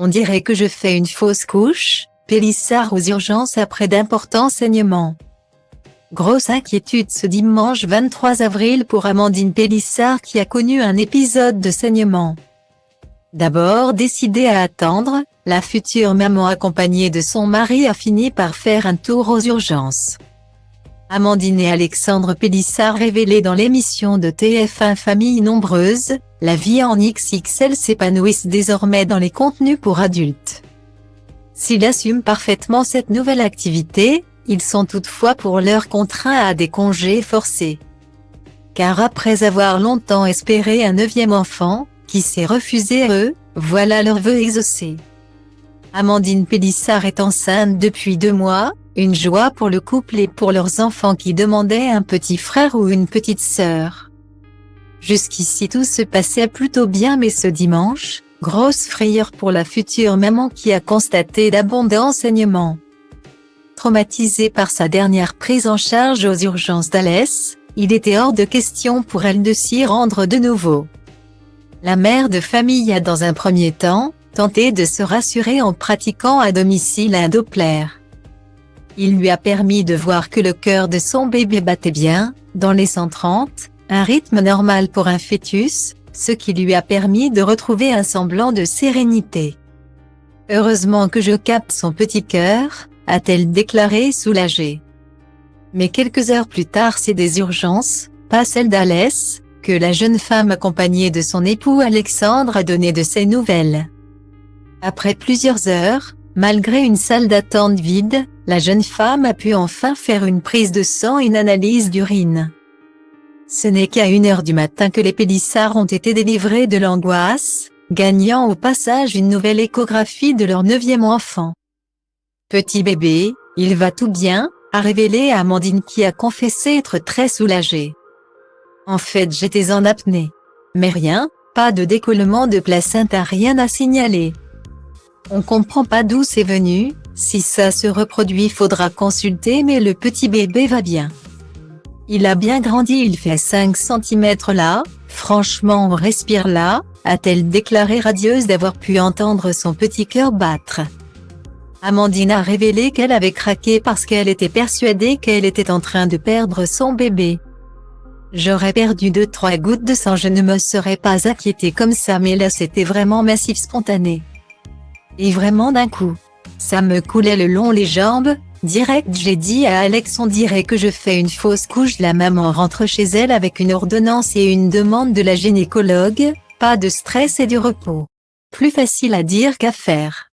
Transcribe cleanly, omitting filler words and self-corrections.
On dirait que je fais une fausse couche, Pélissard aux urgences après d'importants saignements. Grosse inquiétude ce dimanche 23 avril pour Amandine Pélissard qui a connu un épisode de saignement. D'abord décidée à attendre, la future maman accompagnée de son mari a fini par faire un tour aux urgences. Amandine et Alexandre Pélissard révélés dans l'émission de TF1 Famille nombreuse, la vie en XXL s'épanouissent désormais dans les contenus pour adultes. S'ils assument parfaitement cette nouvelle activité, ils sont toutefois pour l'heure contraints à des congés forcés. Car après avoir longtemps espéré un 9e enfant, qui s'est refusé à eux, voilà leur vœu exaucé. Amandine Pélissard est enceinte depuis 2 mois, une joie pour le couple et pour leurs enfants qui demandaient un petit frère ou une petite sœur. Jusqu'ici tout se passait plutôt bien mais ce dimanche, grosse frayeur pour la future maman qui a constaté d'abondants saignements. Traumatisée par sa dernière prise en charge aux urgences d'Alès, il était hors de question pour elle de s'y rendre de nouveau. La mère de famille a dans un premier temps, tenté de se rassurer en pratiquant à domicile un Doppler. Il lui a permis de voir que le cœur de son bébé battait bien, dans les 130, un rythme normal pour un fœtus, ce qui lui a permis de retrouver un semblant de sérénité. « Heureusement que je capte son petit cœur », a-t-elle déclaré soulagée. Mais quelques heures plus tard c'est des urgences, pas celle d'Alès, que la jeune femme accompagnée de son époux Alexandre a donné de ses nouvelles. Après plusieurs heures, malgré une salle d'attente vide, la jeune femme a pu enfin faire une prise de sang et une analyse d'urine. Ce n'est qu'à 1h du matin que les Pélissard ont été délivrés de l'angoisse, gagnant au passage une nouvelle échographie de leur 9e enfant. « Petit bébé, il va tout bien », a révélé Amandine qui a confessé être très soulagée. « En fait j'étais en apnée. Mais rien, pas de décollement de placenta, rien à signaler. On comprend pas d'où c'est venu, si ça se reproduit faudra consulter mais le petit bébé va bien. Il a bien grandi, il fait 5 cm là, franchement on respire là », a-t-elle déclaré radieuse d'avoir pu entendre son petit cœur battre. Amandine a révélé qu'elle avait craqué parce qu'elle était persuadée qu'elle était en train de perdre son bébé. « J'aurais perdu 2-3 gouttes de sang, je ne me serais pas inquiétée comme ça mais là c'était vraiment massif spontané. Et vraiment d'un coup. Ça me coulait le long les jambes, direct j'ai dit à Alex on dirait que je fais une fausse couche ». La maman rentre chez elle avec une ordonnance et une demande de la gynécologue, pas de stress et du repos. Plus facile à dire qu'à faire.